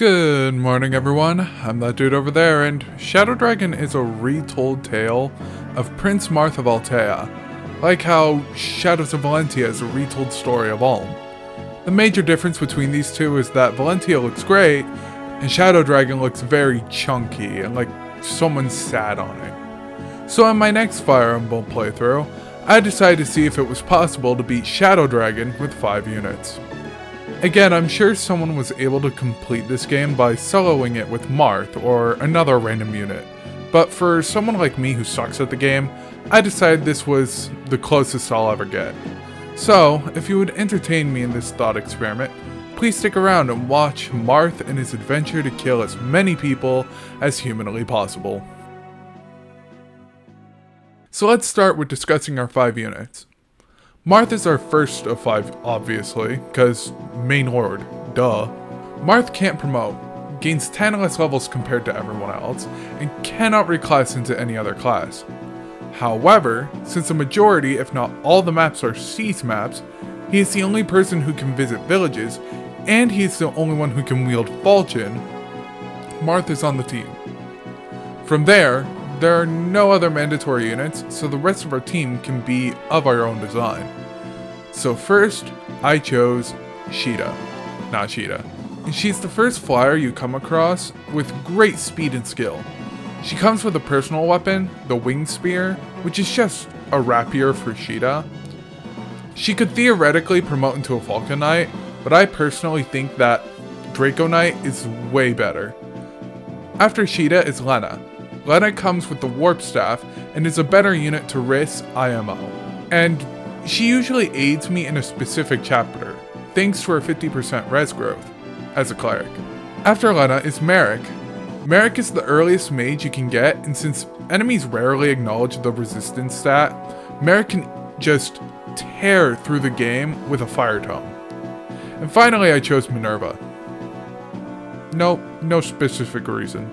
Good morning, everyone. I'm that dude over there, and Shadow Dragon is a retold tale of Prince Marth of Archanea, like how Shadows of Valentia is a retold story of Ulm. The major difference between these two is that Valentia looks great, and Shadow Dragon looks very chunky and like someone sat on it. So in my next Fire Emblem playthrough, I decided to see if it was possible to beat Shadow Dragon with 5 units. Again, I'm sure someone was able to complete this game by soloing it with Marth or another random unit, but for someone like me who sucks at the game, I decided this was the closest I'll ever get. So, if you would entertain me in this thought experiment, please stick around and watch Marth and his adventure to kill as many people as humanly possible. So let's start with discussing our 5 units. Marth is our first of 5, obviously, because main lord, duh. Marth can't promote, gains 10 less levels compared to everyone else, and cannot reclass into any other class. However, since a majority, if not all the maps are siege maps, he is the only person who can visit villages, and he is the only one who can wield falchion. Marth is on the team. From there are no other mandatory units, so the rest of our team can be of our own design. So first, I chose Sheeta. Not Sheeta. She's the first flyer you come across with great speed and skill. She comes with a personal weapon, the Winged Spear, which is just a rapier for Sheeta. She could theoretically promote into a Falcon Knight, but I personally think that Draco Knight is way better. After Sheeta is Lena. Lena comes with the Warp Staff and is a better unit to Riss IMO. And she usually aids me in a specific chapter, thanks to her 50% res growth, as a cleric. After Lena is Merrick. Merrick is the earliest mage you can get, and since enemies rarely acknowledge the resistance stat, Merrick can just tear through the game with a fire tome. And finally I chose Minerva. No specific reason.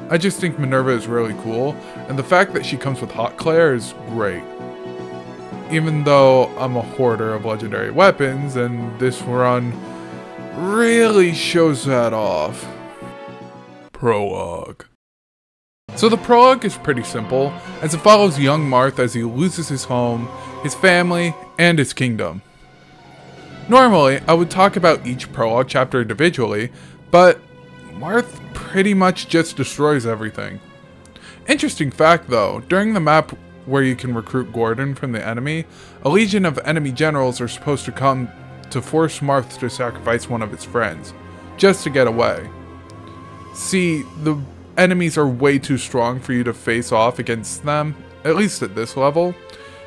I just think Minerva is really cool, and the fact that she comes with Hot Claire is great. Even though I'm a hoarder of legendary weapons, and this run really shows that off. Prologue. So the prologue is pretty simple, as it follows young Marth as he loses his home, his family, and his kingdom. Normally, I would talk about each prologue chapter individually, but Marth pretty much just destroys everything. Interesting fact though, during the map where you can recruit Gordon from the enemy, a legion of enemy generals are supposed to come to force Marth to sacrifice one of his friends, just to get away. See, the enemies are way too strong for you to face off against them, at least at this level,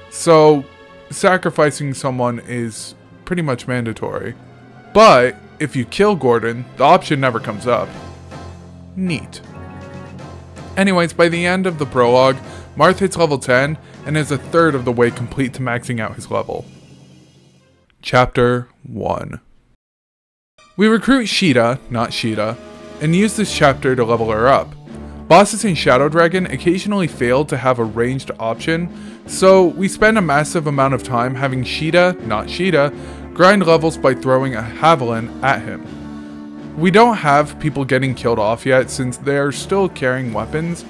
so sacrificing someone is pretty much mandatory. But if you kill Gordon, the option never comes up. Neat. Anyways, by the end of the prologue, Marth hits level 10 and is a third of the way complete to maxing out his level. Chapter 1. We recruit Sheeta, not Sheeta, and use this chapter to level her up. Bosses in Shadow Dragon occasionally fail to have a ranged option, so we spend a massive amount of time having Sheeta, not Sheeta, grind levels by throwing a javelin at him. We don't have people getting killed off yet since they are still carrying weapons.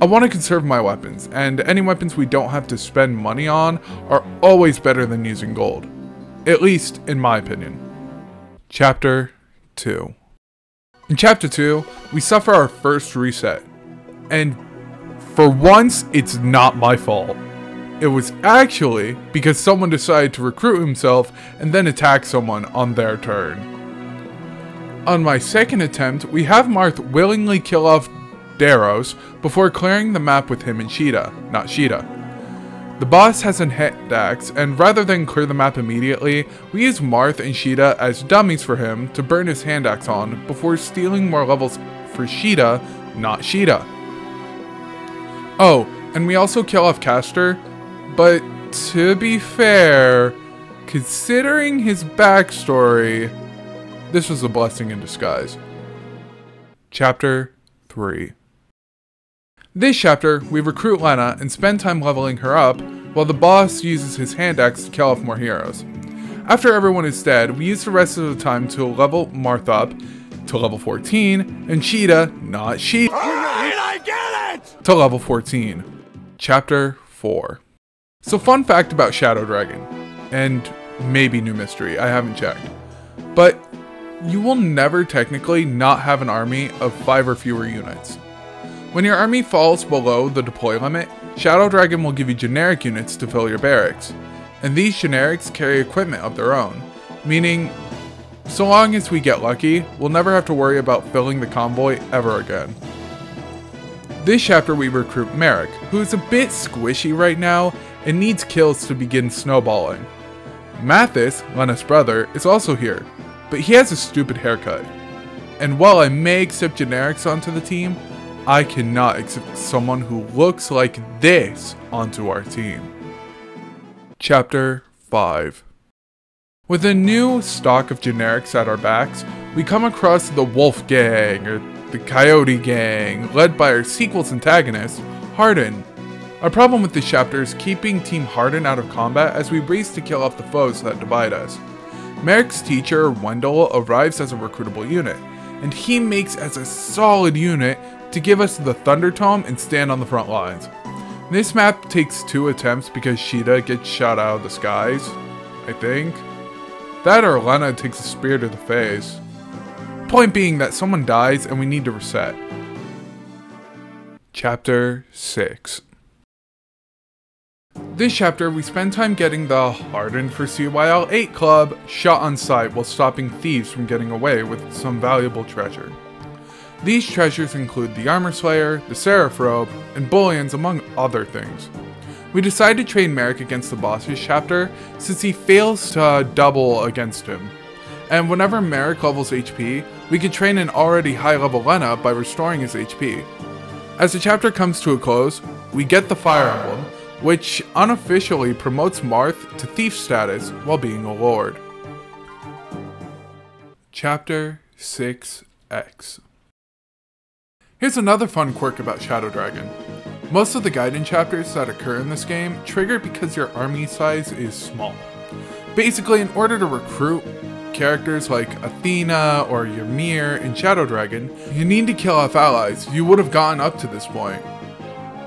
I want to conserve my weapons, and any weapons we don't have to spend money on are always better than using gold. At least in my opinion. Chapter 2. In Chapter 2, we suffer our first reset. And for once, it's not my fault. It was actually because someone decided to recruit himself and then attack someone on their turn. On my second attempt, we have Marth willingly kill off Daros before clearing the map with him and Sheeta, not Sheeta. The boss has a hand axe, and rather than clear the map immediately, we use Marth and Sheeta as dummies for him to burn his hand axe on before stealing more levels for Sheeta, not Sheeta. Oh, and we also kill off Castor, but to be fair, considering his backstory, this was a blessing in disguise. Chapter 3. This chapter, we recruit Lena and spend time leveling her up, while the boss uses his hand axe to kill off more heroes. After everyone is dead, we use the rest of the time to level Marth up, to level 14, and Sheeta, not Sheeta, I get it! to level 14. Chapter 4. So fun fact about Shadow Dragon, and maybe new mystery, I haven't checked, but you will never technically not have an army of 5 or fewer units. When your army falls below the deploy limit, Shadow Dragon will give you generic units to fill your barracks, and these generics carry equipment of their own, meaning so long as we get lucky, we'll never have to worry about filling the convoy ever again. This chapter we recruit Merrick, who is a bit squishy right now and needs kills to begin snowballing. Mathis, Lena's brother, is also here, but he has a stupid haircut. And while I may accept generics onto the team, I cannot accept someone who looks like this onto our team. Chapter 5. With a new stock of generics at our backs, we come across the Wolf Gang, or the Coyote Gang, led by our sequel's antagonist, Hardin. Our problem with this chapter is keeping Team Hardin out of combat as we race to kill off the foes that divide us. Merrick's teacher, Wendell, arrives as a recruitable unit, and he makes as a solid unit to give us the Thunder Tome and stand on the front lines. This map takes 2 attempts because Sheeta gets shot out of the skies, I think. That or Lena takes a spear to the face. Point being that someone dies and we need to reset. Chapter 6. This chapter we spend time getting the Hardened for CYL 8 club shot on sight while stopping thieves from getting away with some valuable treasure. These treasures include the Armor Slayer, the Seraph Robe, and bullions among other things. We decide to train Merrick against the boss's chapter since he fails to double against him. And whenever Merrick levels HP, we can train an already high level Lena by restoring his HP. As the chapter comes to a close, we get the Fire Emblem, which unofficially promotes Marth to thief status while being a lord. Chapter 6X. Here's another fun quirk about Shadow Dragon. Most of the Gaiden chapters that occur in this game trigger because your army size is small. Basically, in order to recruit characters like Athena or Ymir in Shadow Dragon, you need to kill off allies you would have gotten up to this point.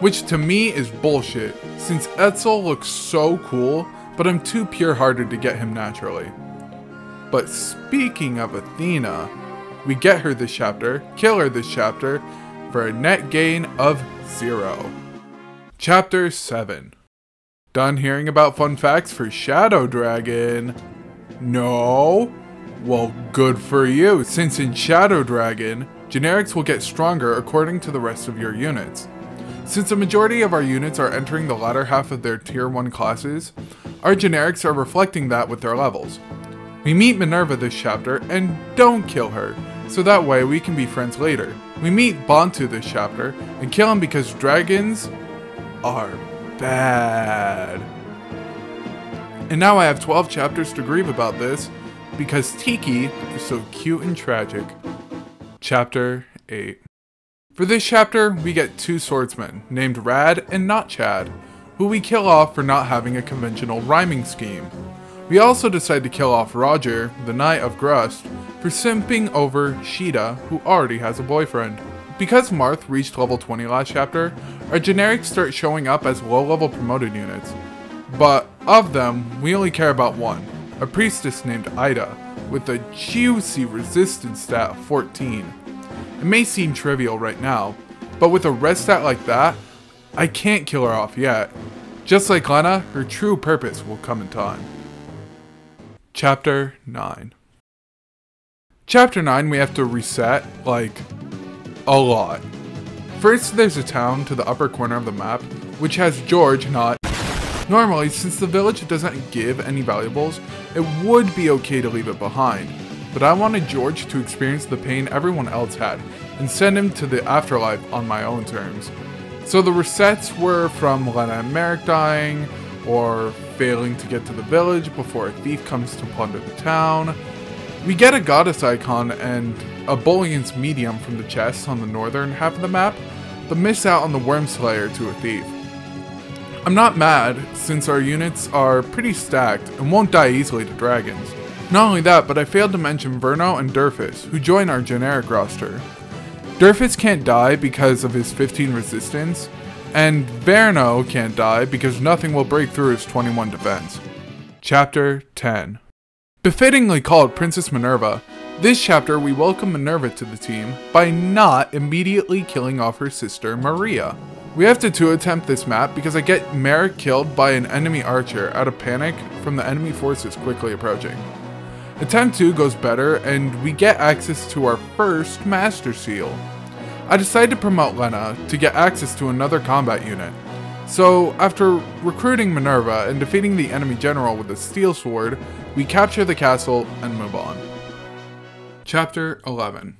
Which to me is bullshit, since Etzel looks so cool, but I'm too pure-hearted to get him naturally. But speaking of Athena, we get her this chapter, kill her this chapter, for a net gain of 0. Chapter 7. Done hearing about fun facts for Shadow Dragon? No? Well, good for you, since in Shadow Dragon, generics will get stronger according to the rest of your units. Since a majority of our units are entering the latter half of their tier 1 classes, our generics are reflecting that with their levels. We meet Minerva this chapter and don't kill her, so that way we can be friends later. We meet Bantu this chapter and kill him because dragons are bad. And now I have 12 chapters to grieve about this because Tiki is so cute and tragic. Chapter 8. For this chapter, we get 2 swordsmen named Rad and Not Chad, who we kill off for not having a conventional rhyming scheme. We also decide to kill off Roger, the Knight of Grust, for simping over Sheeta, who already has a boyfriend. Because Marth reached level 20 last chapter, our generics start showing up as low-level promoted units. But of them, we only care about one, a priestess named Ida, with a juicy resistance stat of 14. It may seem trivial right now, but with a res stat like that, I can't kill her off yet. Just like Lena, her true purpose will come in time. Chapter 9. Chapter 9 we have to reset, like, a lot. First there's a town to the upper corner of the map, which has George not... Normally, since the village doesn't give any valuables, it would be okay to leave it behind. But I wanted George to experience the pain everyone else had, and send him to the afterlife on my own terms. So the resets were from Lena and Merrick dying, or failing to get to the village before a thief comes to plunder the town. We get a goddess icon and a bullion's medium from the chests on the northern half of the map, but miss out on the Worm Slayer to a thief. I'm not mad, since our units are pretty stacked and won't die easily to dragons. Not only that, but I failed to mention Verno and Durfus, who join our generic roster. Durfus can't die because of his 15 resistance, and Verno can't die because nothing will break through his 21 defense. Chapter 10. Befittingly called Princess Minerva, this chapter we welcome Minerva to the team by not immediately killing off her sister Maria. We have to attempt this map because I get Merrick killed by an enemy archer out of panic from the enemy forces quickly approaching. Attempt 2 goes better and we get access to our first Master Seal. I decide to promote Lena to get access to another combat unit. So after recruiting Minerva and defeating the enemy general with a steel sword, we capture the castle and move on. Chapter 11.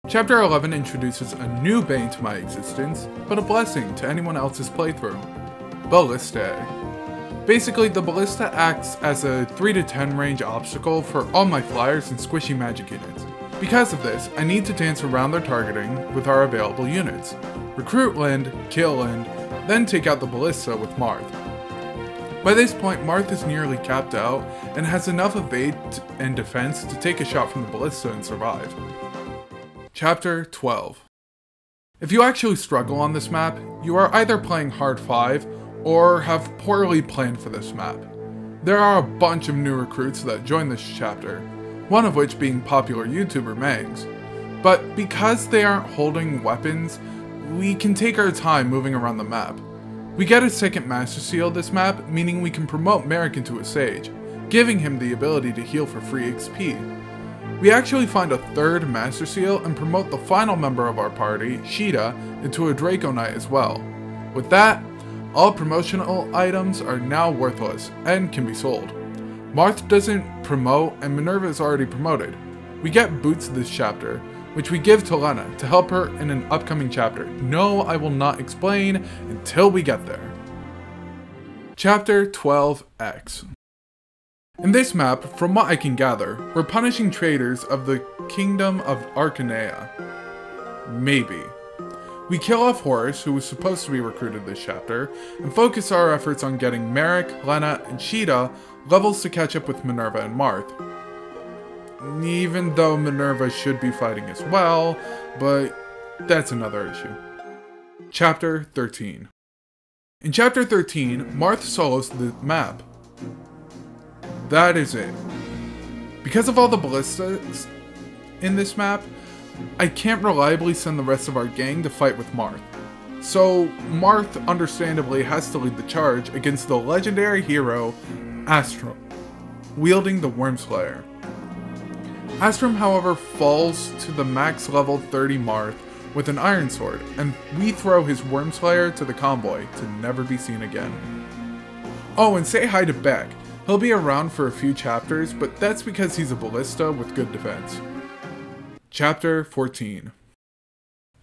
Chapter 11 introduces a new bane to my existence, but a blessing to anyone else's playthrough. Ballistae. Basically, the Ballista acts as a 3 to 10 range obstacle for all my flyers and squishy magic units. Because of this, I need to dance around their targeting with our available units. Recruit Lind, kill Lind, then take out the Ballista with Marth. By this point, Marth is nearly capped out and has enough evade and defense to take a shot from the Ballista and survive. Chapter 12. If you actually struggle on this map, you are either playing hard 5 or have poorly planned for this map. There are a bunch of new recruits that join this chapter, one of which being popular YouTuber Megs. But because they aren't holding weapons, we can take our time moving around the map. We get a second Master Seal this map, meaning we can promote Merrick into a Sage, giving him the ability to heal for free XP. We actually find a third Master Seal and promote the final member of our party, Sheeta, into a Draco Knight as well. With that, all promotional items are now worthless and can be sold. Marth doesn't promote and Minerva is already promoted. We get boots this chapter, which we give to Lena to help her in an upcoming chapter. No, I will not explain until we get there. Chapter 12X. In this map, from what I can gather, we're punishing traitors of the Kingdom of Archanea. Maybe. We kill off Horus, who was supposed to be recruited this chapter, and focus our efforts on getting Merrick, Lena, and Sheeta levels to catch up with Minerva and Marth. Even though Minerva should be fighting as well, but that's another issue. Chapter 13. In Chapter 13, Marth solos the map. That is it. Because of all the ballistas in this map, I can't reliably send the rest of our gang to fight with Marth. So Marth understandably has to lead the charge against the legendary hero Astrum, wielding the Wormslayer. Astrum, however, falls to the max level 30 Marth with an iron sword, and we throw his Wormslayer to the convoy to never be seen again. Oh, and say hi to Beck. He'll be around for a few chapters, but that's because he's a ballista with good defense. Chapter 14.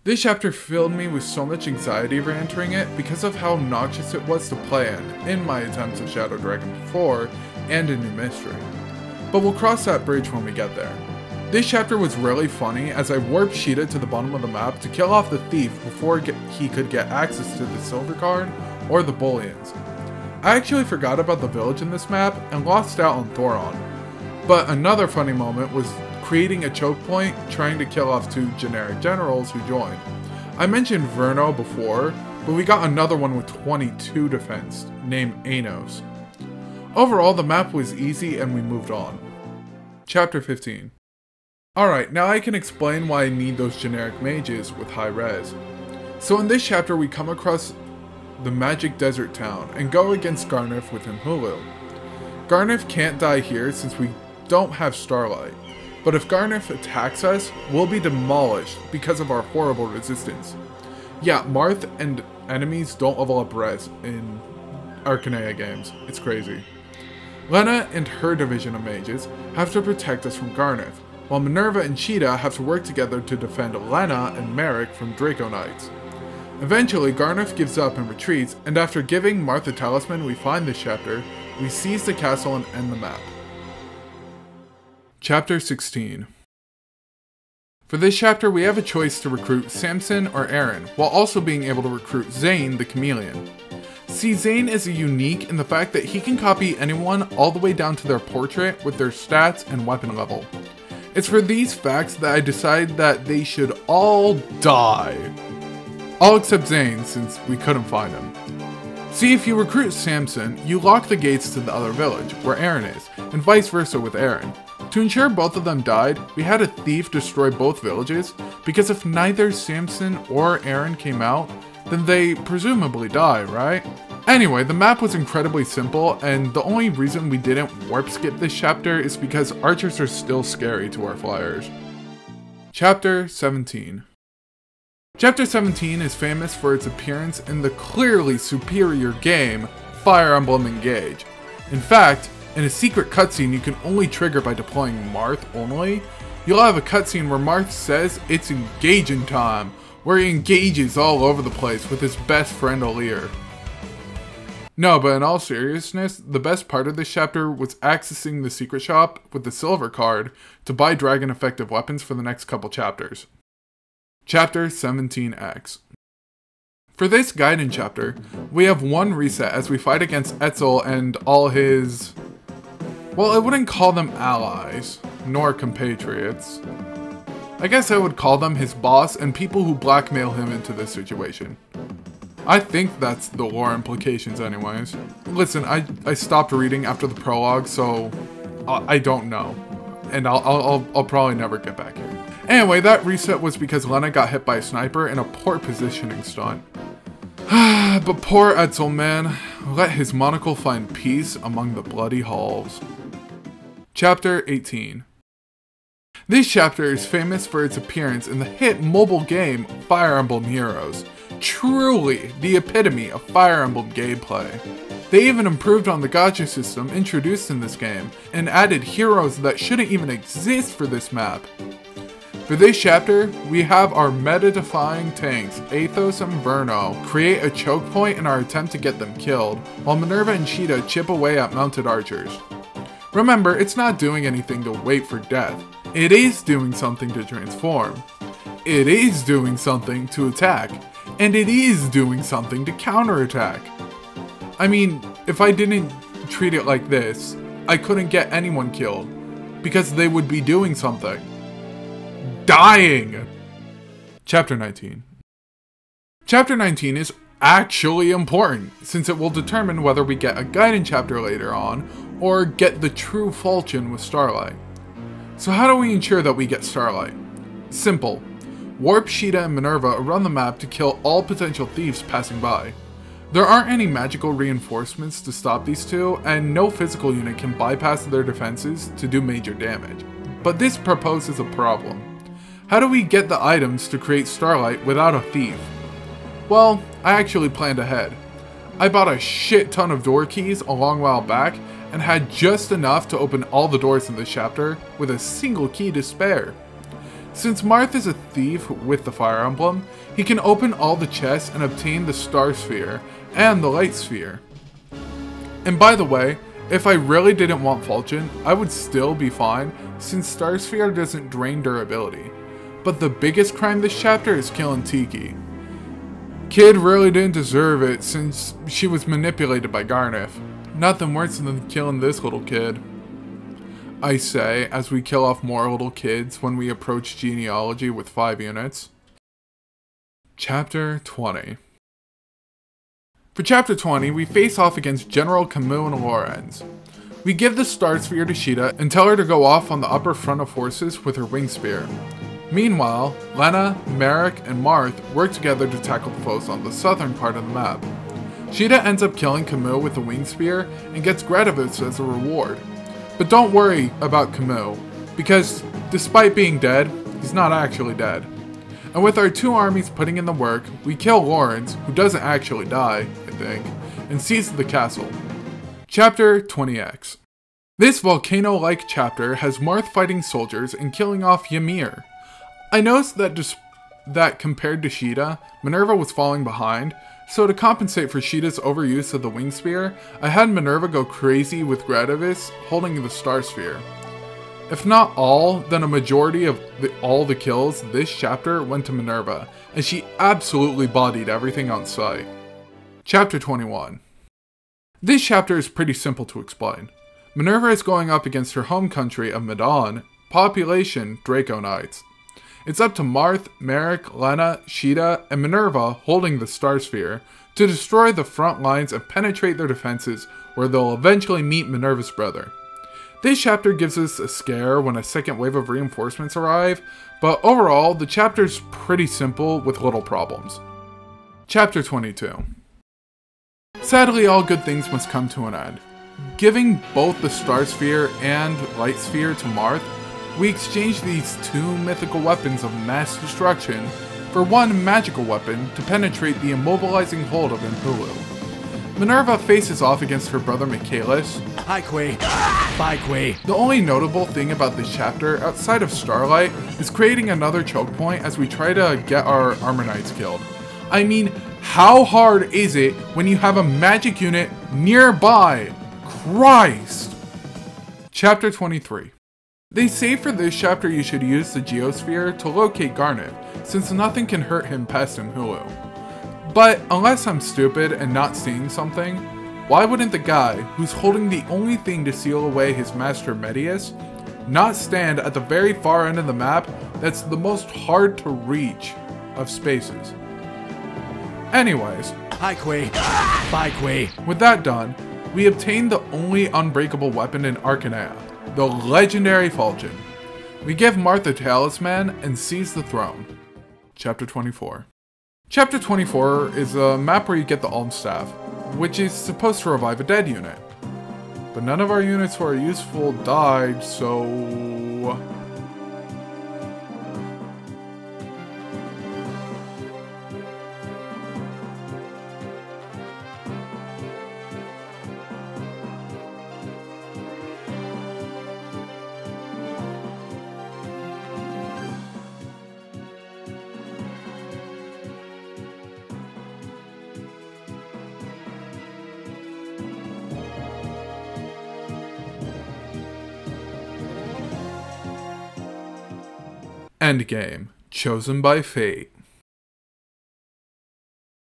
This chapter filled me with so much anxiety re-entering it because of how obnoxious it was to play in my attempts at Shadow Dragon before, and a new mystery. But we'll cross that bridge when we get there. This chapter was really funny as I warped Sheeta to the bottom of the map to kill off the thief before he could get access to the silver card or the bullions. I actually forgot about the village in this map and lost out on Thoron. But another funny moment was creating a choke point trying to kill off 2 generic generals who joined. I mentioned Verno before, but we got another one with 22 defense, named Anos. Overall, the map was easy and we moved on. Chapter 15. Alright, now I can explain why I need those generic mages with high res. So in this chapter we come across the magic desert town and go against Garnif with Imhulu. Garnif can't die here since we don't have Starlight, but if Garnif attacks us, we'll be demolished because of our horrible resistance. Yeah, Marth and enemies don't level up res in Archanea games. It's crazy. Lena and her division of mages have to protect us from Garnif, while Minerva and Sheeta have to work together to defend Lena and Merrick from Draco Knights. Eventually, Garnif gives up and retreats, and after giving Marth a talisman we find this chapter, we seize the castle and end the map. Chapter 16. For this chapter, we have a choice to recruit Samson or Aaron, while also being able to recruit Zane the Chameleon. See, Zane is unique in the fact that he can copy anyone all the way down to their portrait with their stats and weapon level. It's for these facts that I decide that they should all die. All except Zane, since we couldn't find him. See, if you recruit Samson, you lock the gates to the other village, where Aaron is, and vice versa with Aaron. To ensure both of them died, we had a thief destroy both villages, because if neither Samson or Aaron came out, then they presumably die, right? Anyway, the map was incredibly simple, and the only reason we didn't warp skip this chapter is because archers are still scary to our flyers. Chapter 17. Chapter 17 is famous for its appearance in the clearly superior game, Fire Emblem Engage. In fact, in a secret cutscene you can only trigger by deploying Marth only, you'll have a cutscene where Marth says it's engaging time, where he engages all over the place with his best friend Alir. No, but in all seriousness, the best part of this chapter was accessing the secret shop with the silver card to buy dragon effective weapons for the next couple chapters. Chapter 17X. For this Gaiden chapter, we have one reset as we fight against Etzel and all his... well, I wouldn't call them allies, nor compatriots. I guess I would call them his boss and people who blackmail him into this situation. I think that's the lore implications anyways. Listen, I stopped reading after the prologue, so I don't know. And I'll probably never get back here. Anyway, that reset was because Lena got hit by a sniper in a poor positioning stunt. But poor Etzel, man. Let his monocle find peace among the bloody halls. Chapter 18. This chapter is famous for its appearance in the hit mobile game Fire Emblem Heroes. Truly the epitome of Fire Emblem gameplay. They even improved on the gacha system introduced in this game, and added heroes that shouldn't even exist for this map. For this chapter, we have our meta-defying tanks, Athos and Verno, create a choke point in our attempt to get them killed, while Minerva and Sheeta chip away at mounted archers. Remember, it's not doing anything to wait for death. It is doing something to transform. It is doing something to attack. And it is doing something to counterattack. I mean, if I didn't treat it like this, I couldn't get anyone killed. Because they would be doing something. Dying! Chapter 19. Chapter 19 is actually important, since it will determine whether we get a Gaiden chapter later on, or get the true falchion with Starlight. So how do we ensure that we get Starlight? Simple. Warp Sheeta and Minerva around the map to kill all potential thieves passing by. There aren't any magical reinforcements to stop these two, and no physical unit can bypass their defenses to do major damage. But this proposes a problem. How do we get the items to create Starlight without a thief? Well, I actually planned ahead. I bought a shit ton of door keys a long while back, and had just enough to open all the doors in this chapter with a single key to spare. Since Marth is a thief with the Fire Emblem, he can open all the chests and obtain the Star Sphere and the Light Sphere. And by the way, if I really didn't want Falchion, I would still be fine since Star Sphere doesn't drain durability. But the biggest crime this chapter is killing Tiki. Kid really didn't deserve it since she was manipulated by Garneth. Nothing worse than killing this little kid. I say, as we kill off more little kids when we approach genealogy with 5 units. Chapter 20. For Chapter 20, we face off against General Camus and Lorenz. We give the Star Sphere to Sheeta and tell her to go off on the upper front of forces with her Wing Spear. Meanwhile, Lena, Merrick, and Marth work together to tackle the foes on the southern part of the map. Sheeta ends up killing Camus with the Wing Spear and gets Gradavis as a reward. But don't worry about Camus, because despite being dead, he's not actually dead. And with our 2 armies putting in the work, we kill Lawrence, who doesn't actually die, I think, and seize the castle. Chapter 20X. This volcano-like chapter has Marth fighting soldiers and killing off Ymir. I noticed that compared to Sheeta, Minerva was falling behind, so to compensate for Sheeta's overuse of the Wing Spear, I had Minerva go crazy with Gradavis holding the Star Sphere. If not all, then a majority of all the kills this chapter went to Minerva, as she absolutely bodied everything on sight. Chapter 21. This chapter is pretty simple to explain. Minerva is going up against her home country of Medan, population Draco Knights. It's up to Marth, Merrick, Lena, Sheeta, and Minerva holding the Star Sphere to destroy the front lines and penetrate their defenses where they'll eventually meet Minerva's brother. This chapter gives us a scare when a second wave of reinforcements arrive, but overall the chapter's pretty simple with little problems. Chapter 22. Sadly, all good things must come to an end. Giving both the Star Sphere and Light Sphere to Marth, we exchange these two mythical weapons of mass destruction for one magical weapon to penetrate the immobilizing hold of Hulu. Minerva faces off against her brother Michaelis. Hi, Quay. Bye, Quay. The only notable thing about this chapter, outside of Starlight, is creating another choke point as we try to get our Armor Knights killed. I mean, how hard is it when you have a magic unit nearby? Christ! Chapter 23. They say for this chapter you should use the Geosphere to locate Garnet, since nothing can hurt him past Hulu. But unless I'm stupid and not seeing something, why wouldn't the guy who's holding the only thing to seal away his master Medius not stand at the very far end of the map that's the most hard to reach of spaces? Anyways, Hi, Quay. Bye, Quay. with that done, we obtain the only unbreakable weapon in Archanea, the legendary Falchion. We give Marth a talisman and seize the throne. Chapter 24. Chapter 24 is a map where you get the Alm Staff, which is supposed to revive a dead unit. But none of our units who are useful died, so... Endgame, chosen by fate.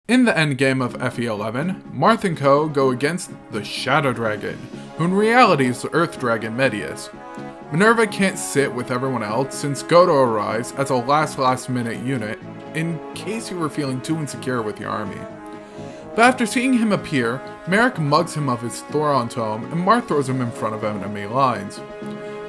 In the endgame of FE11, Marth and Co. go against the Shadow Dragon, who in reality is the Earth Dragon Medius. Minerva can't sit with everyone else since Godo arrives as a last minute unit, in case you were feeling too insecure with your army. But after seeing him appear, Merrick mugs him of his Thoron Tome and Marth throws him in front of enemy lines.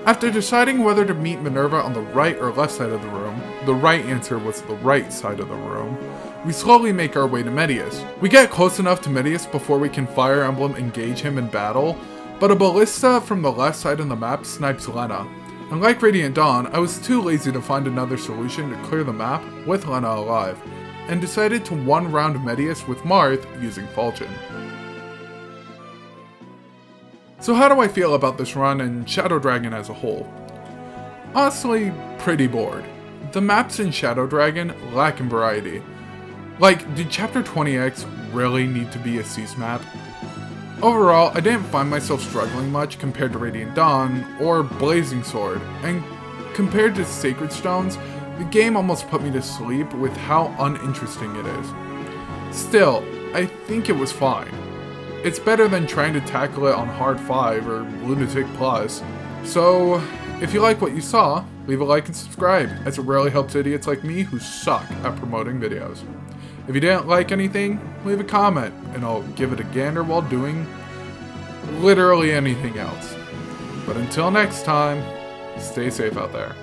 After deciding whether to meet Minerva on the right or left side of the room, the right answer was the right side of the room, we slowly make our way to Medius. We get close enough to Medius before we can Fire Emblem engage him in battle, but a ballista from the left side of the map snipes Lena. And like Radiant Dawn, I was too lazy to find another solution to clear the map with Lena alive, and decided to one-round Medius with Marth using Falchion. So how do I feel about this run and Shadow Dragon as a whole? Honestly, pretty bored. The maps in Shadow Dragon lack in variety. Like, did Chapter 20X really need to be a Seas map? Overall, I didn't find myself struggling much compared to Radiant Dawn or Blazing Sword, and compared to Sacred Stones, the game almost put me to sleep with how uninteresting it is. Still, I think it was fine. It's better than trying to tackle it on Hard 5 or Lunatic Plus. So, if you like what you saw, leave a like and subscribe, as it really helps idiots like me who suck at promoting videos. If you didn't like anything, leave a comment, and I'll give it a gander while doing literally anything else. But until next time, stay safe out there.